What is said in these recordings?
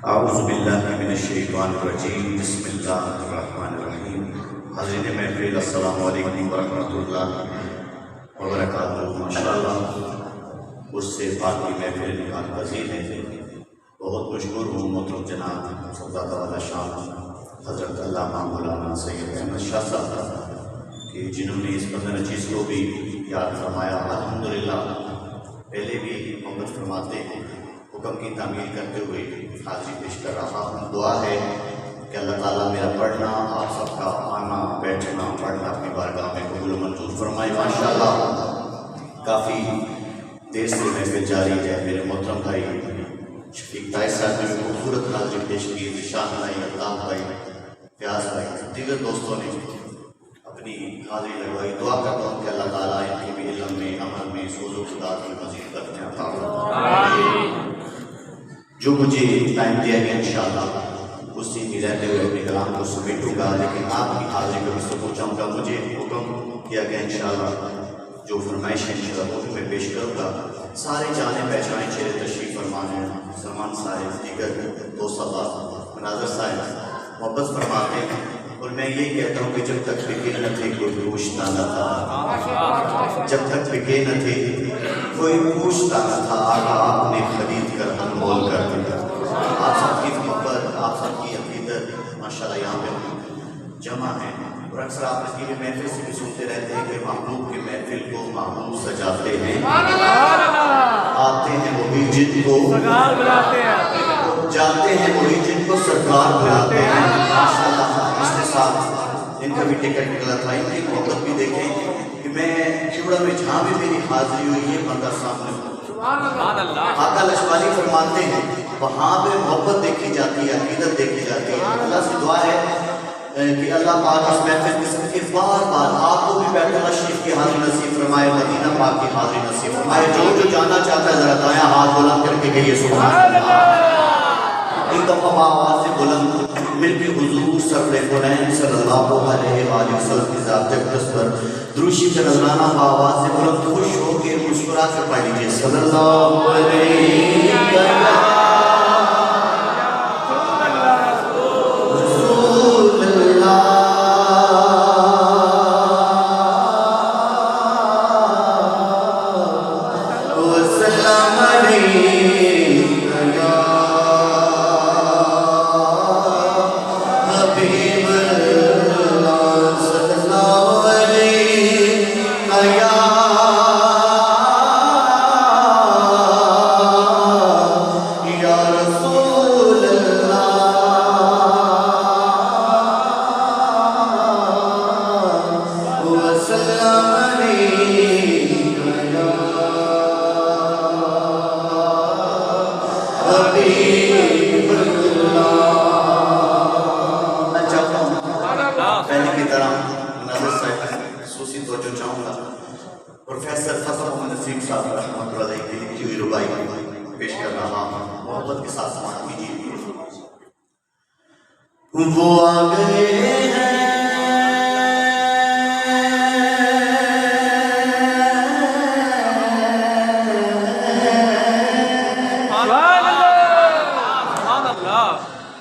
اعوذ باللہ من الشیطان الرجیم بسم اللہ الرحمن الرحیم. حاضرین محفل السلام علیکم ورحمۃ اللہ وبرکاتہ. ماشاءاللہ اس سے پاکی محفل نکال پذیر ہے. بہت مشکور ہوں محترم جناب سبزادہ والا شان حضرت علامہ مولانا سید احمد شاہ صاحب کہ جنہوں نے اس قدر چیز کو بھی یاد فرمایا. الحمدللہ پہلے بھی محبت فرماتے ہیں. حکم کی تعمیل کرتے ہوئے حاضری پیش کر رہا ہوں. دعا ہے کہ اللہ تعالیٰ میرا پڑھنا آپ سب کا آنا بیٹھنا پڑھنا اپنی بارگاہ میں قبول و منظور فرمائے. ماشاءاللہ کافی دیر سے محفل جاری ہے. میرے محترم بھائی شفیق طاہر صاحب نے خوبصورت حاضری پیش کی. ذیشان بھائی، الطاف بھائی، فیاض بھائی، دیگر دوستوں نے اپنی حاضری لگوائی. دعا کرتا ہوں کہ اللہ تعالیٰ ان کے بھی علم میں عمل میں سوز و خدات میں مزید کرتے ہیں عطا فرمائے. جو مجھے ٹائم دیا گیا انشاءاللہ اسی میں رہتے ہوئے اپنے کلام کو سمیٹوں گا. لیکن آپ کی حاضری کو اس سے پوچھاؤں گا. مجھے حکم کیا گیا انشاءاللہ جو فرمائش ہے انشاءاللہ وہ میں پیش کروں گا. سارے جانے پہچانے چہرے تشریف فرمانے سلمان صاحب، دیگر دوست صاحب، مناظر صاحب محبت فرماتے ہیں. اور میں یہ کہتا ہوں کہ جب تک بکے نہ تھے کوئی پوچھتا نہ تھا، جب تک بکے نہ تھے کوئی پوچھتا نہ تھا، آقا آپ نے خرید کر انمول کر دیا. آپ سب کی محبت، آپ سب کی عقیدت ماشاءاللہ یہاں پہ جمع ہے. اور اکثر آپ اس کی محفل سے بھی سنتے رہتے ہیں کہ محبوب کی محفل کو محبوب سجاتے ہیں. آتے ہیں وہی جن کو سرکار بلاتے ہیں، جاتے ہیں وہی جن کو سرکار بلاتے ہیں. ماشاءاللہ اس کے ساتھ ان کا بھی ٹکٹ نکلا تھا. ان کی محبت بھی دیکھیں کہ میں چوڑا میں جہاں بھی میری حاضری ہوئی یہ بندہ سامنے آقا لشوالی فرماتے ہیں وہاں پہ محبت دیکھی جاتی ہے، عقیدت دیکھی جاتی ہے. اللہ سے دعا ہے کہ اللہ پاک اس محفل کے صدقے بار بار آپ کو بھی بیت اللہ شریف کی حاضری نصیب فرمائے، مدینہ پاک کی حاضری نصیب فرمائے. جو جانا چاہتا ہے ذرا دایاں ہاتھ بلند کر کے کہیے سبحان اللہ. ایک دفعہ آواز سے بلند مل کے حضور سرور کونین صلی اللہ علیہ وآلہ وسلم کی ذات اقدس پر دروشی کا نذرانہ آواز سے بلند خوش ہو کے مسکرا کر پڑھ لیجیے صلی اللہ علیہ وسلم. پروفیسر فضل محمد نسیم صاحب رحمۃ اللہ علیہ کی لکھی ہوئی ربائی پیش کر رہا ہوں. محبت کے ساتھ سماعت کیجیے. وہ آ گئے ہیں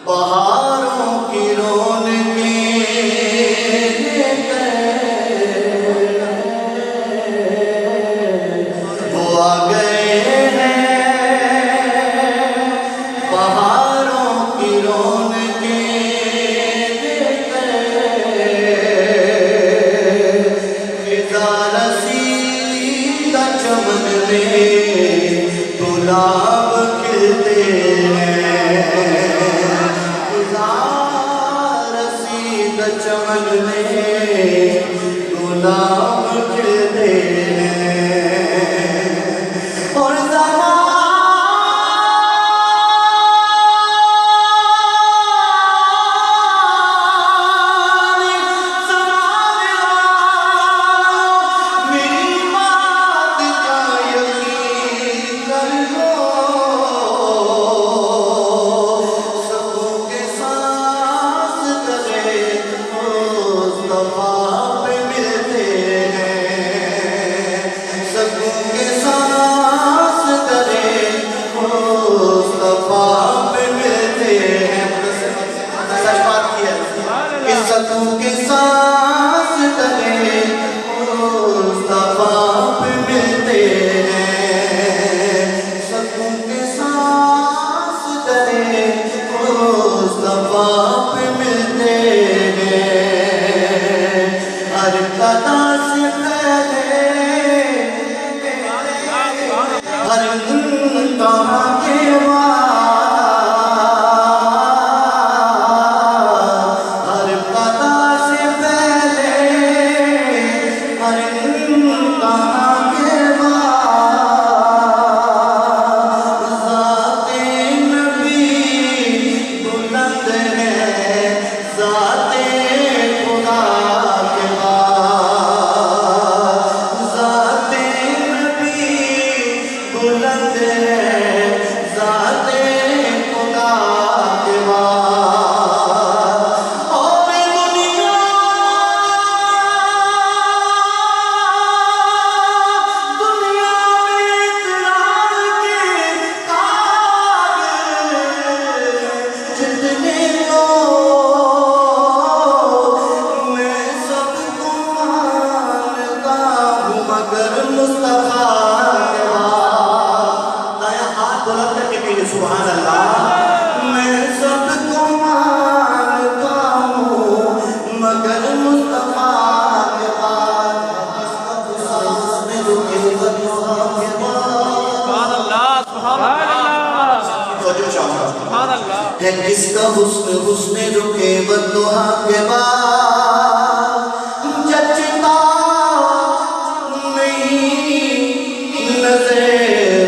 بہاروں کی رونقیں چمن میں گلاب کھلتے اور سکوں کے سانس تلے مصطفیٰ پہ ملتے ہیں، سکوں کے سانس تلے مصطفیٰ پہ ملتے ہیں، ہر قطع سے پہلے ہر انتہا کے بعد، ہر قطع سے پہلے ہر انتہا کے بعد، ذات نبی بلند ہے ذات خدا کے بعد، ذات نبی بلند ہے ذات خدا کے بعد، اور دنیا دنیا میں اقرار کے قابل جتنے لوگ میں سب کو مانتا ہوں مگر مصطفیٰ کے بعد، دائیں ہاتھ بلند کر کے کہیے سبحان اللہ، میں سب کو مانتا ہوں مگر مصطفیٰ کے بعد، سانس میں رکے بدعا کے بعد، توجہ چاہوں گا ہے کس کا حسن حسن رکے بدعا کے بعد، جچتا نہیں نظر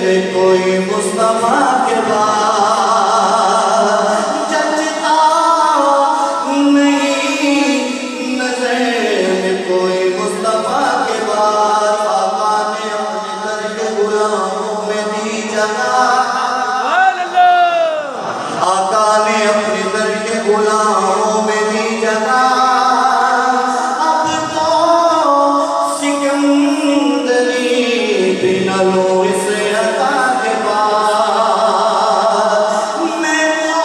میں کوئی مصطفیٰ کے بعد، جچتا نہیں نظر میں کوئی مصطفیٰ کے بعد، آقا نے اپنے در کے غلاموں میں دی جگہ، آقا نے اپنے در کے غلاموں میں دی جگہ، اب تو سکندری بھی نہ لو اس عطا کے بعد، میں تو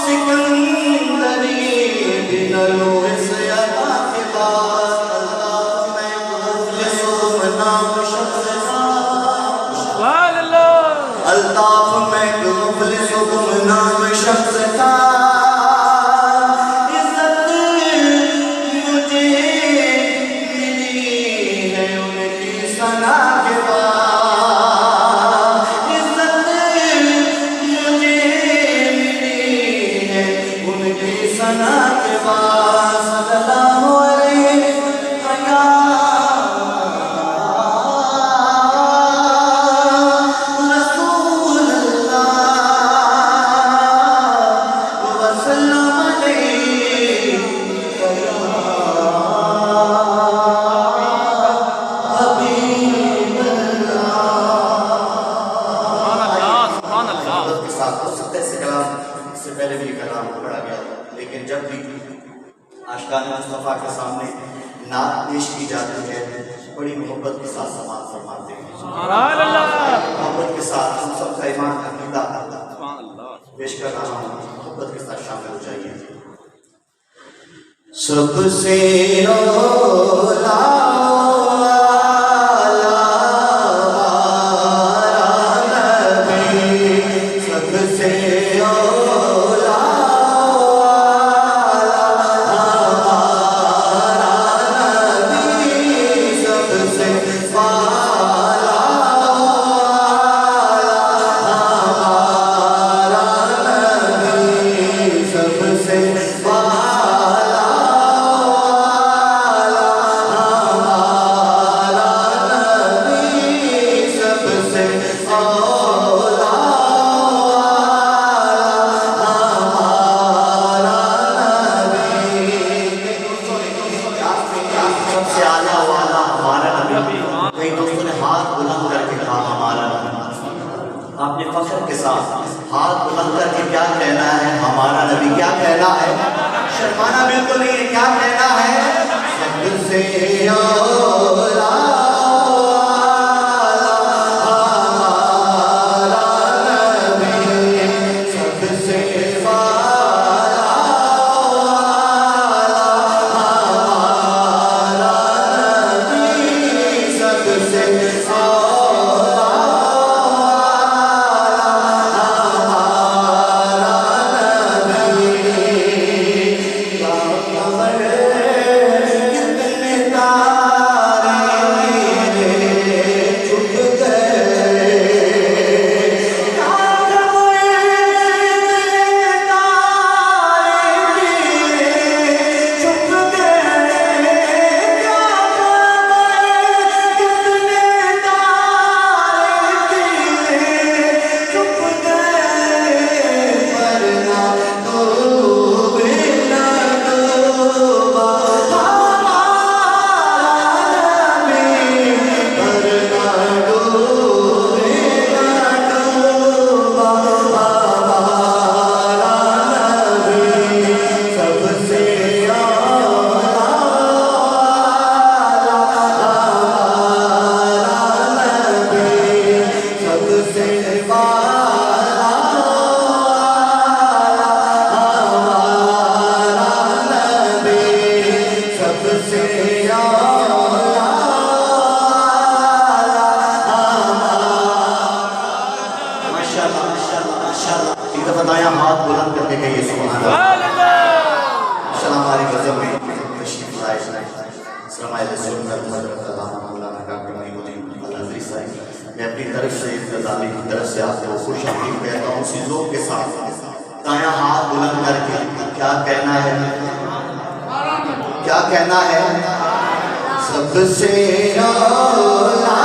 سکندری بھی نہ لو اس عطا کے بعد، اللہ میں مخلص و نام شخص الطاف میں مخلص و نام شخص تھا، عزت مجھے ملی ہے ان کی ثنا کے بعد، عزت مجھے ملی ہے ان کی ثنا کے بعد، صلی اللہ علیہ رسول اللہ وسلم علیہ حبیب اللہ کے ساتھ ہو سکتا ہے اس کلام سے پہلے بھی کلام پڑھا گیا، لیکن جب بھی عاشقان مصطفیٰ کے سامنے نعت پیش کی جاتی ہے بڑی محبت کے ساتھ سماعت فرماتے ہیں، محبت کے ساتھ ہم سب کا ایمان عقیدہ پیش کر رہا ہوں، محبت کے ساتھ شامل ہو جائیے۔ سب سے اولا سب سے اولا سب سے سب سے آپ نے فخر کے ساتھ ہاتھ بلند کر کے کیا کہنا ہے؟ ہمارا نبی کیا کہنا ہے؟ شرمانا بالکل نہیں ہے، کیا کہنا ہے؟ سب سے اولا ہمارا نبی، سب سے والا ایک دفعہ دایاں ہاتھ بلند کر کے کہیے سبحان اللہ۔ السلام علیکم غزب میں تشریف لائے سرمایہ سنت حضرت علامہ مولانا ڈاکٹر معین الدین الازہری صاحب، میں اپنی طرف سے انتظامی کی طرف سے آپ کو خوش آمدید کہتا ہوں اسی ذوق کے ساتھ دایاں ہاتھ بلند کر کے کیا کہنا ہے؟ کیا کہنا ہے؟ سب سے اولا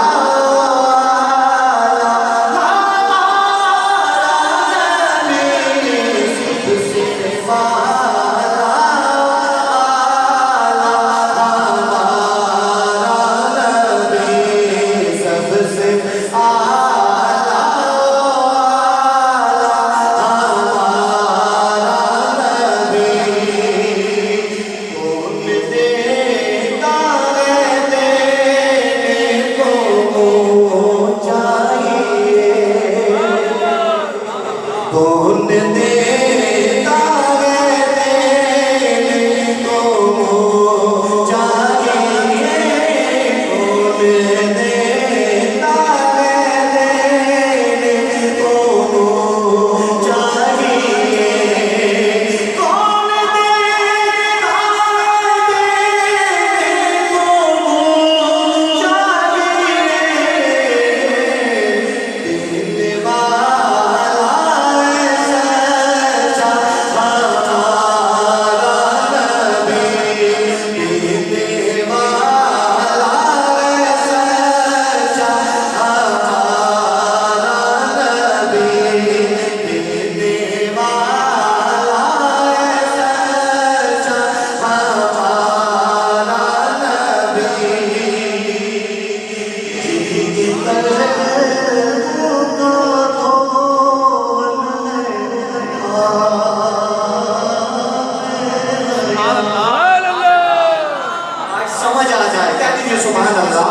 سبحان اللہ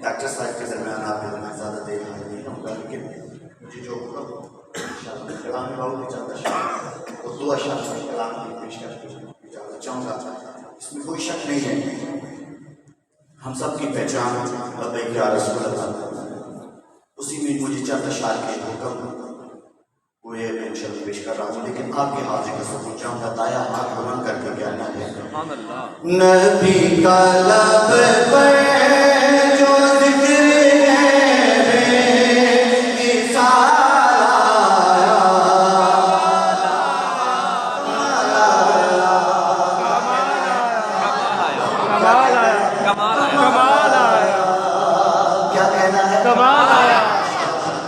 ڈاکٹر صاحب کے درمیان آپ اتنا زیادہ دیر نہیں ہوں گا، لیکن مجھے جو کلام میں بہت ہی چاہتا شاید وہ دو اشعار کلام کی پیشکش کرنا چاہوں گا۔ اس میں کوئی شک نہیں ہے، ہم سب کی پہچان لبیک یا رسول اللہ، اسی میں مجھے چند اشعار کے حکم ہوئے ایک شرط پیش کر رہا ہوں، لیکن آپ کے حاضر کا سبوت چاہوں گا، دایا ہاتھ بلند کر کے کہنا ہے نبی کا لب پر جو ذکر ہے بے مثال آیا، کمال آیا، کیا کہنا ہے؟ کمال آیا۔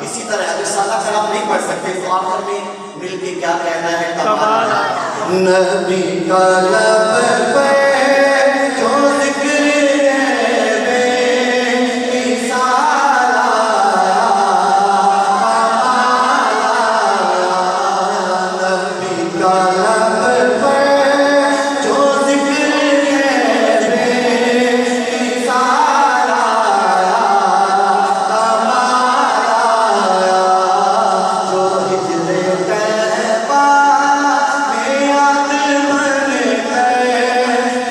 اسی طرح اگر سادہ کلام نہیں پڑھ سکتے تو آخر میں مل کے کیا کہنا ہے؟ کمال آیا۔ نبی کا لب پر جو ذکر ہے بے مثال آیا، نبی کا لب پر جو ذکر ہے بے مثال آیا، جو ہجر طیبہ میں یاد بن گئے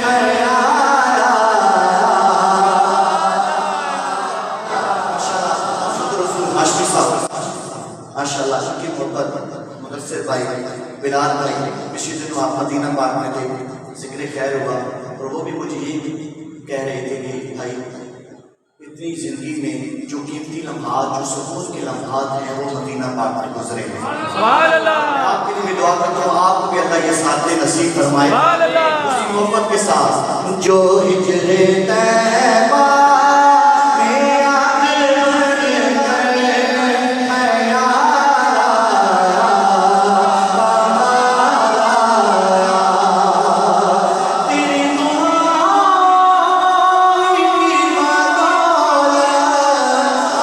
خیال ہاشمی صاحب، ماشاءاللہ کی محبت مدثر بھائی، بلال بھائی، پچھلے دنوں آپ مدینہ پاک میں تھے، ذکر خیر ہوا اور وہ بھی مجھے یہ کہہ رہے تھے کہ بھائی اتنی زندگی میں جو قیمتی لمحات، جو سکون کے لمحات ہیں وہ مدینہ پاک میں گزرے ہیں۔ سبحان اللہ، آپ کے لیے دعا کرتا ہوں آپ کو بھی اللہ یہ ساتھ نصیب فرمائے سبحان اللہ۔ اسی محبت کے ساتھ جو ہجر طیبہ میں یاد بن گئے خیال آیا، کمال آیا، تیری دعائیں کی بدولت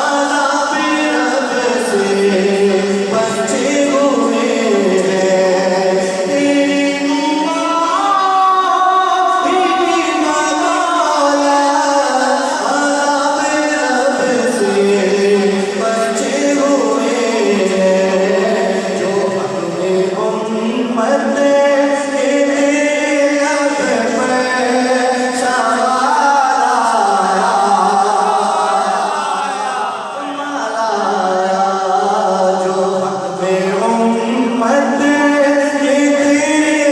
عذاب رب سے بچے ہوئے ہیں، تیری دعائیں کی بدولت عذاب رب سے بچے ہوئے ہیں، جو اپنے امت کے لب پر سوال آیا، کمال آیا، جو اپنے امت کے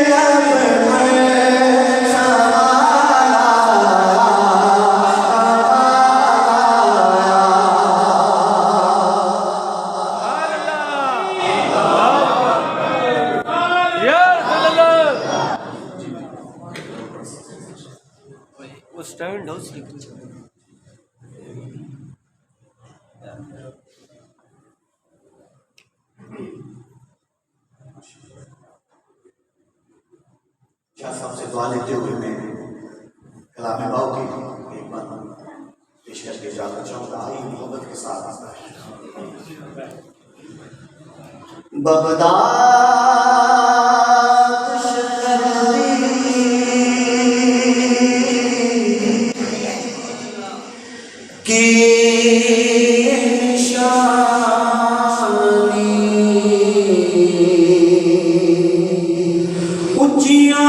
لب پر سوال یا رسول اللہ۔ وہ سٹینڈ ہاؤس شاہ صاحب سے دعا لیتے ہوئے میں کلام باؤ کی ایک بات پیش کر کے جانا چاہوں گا، آئی محبت کے ساتھ بغداد شہری کی نشانی، اونچیاں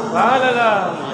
سبحان اللہ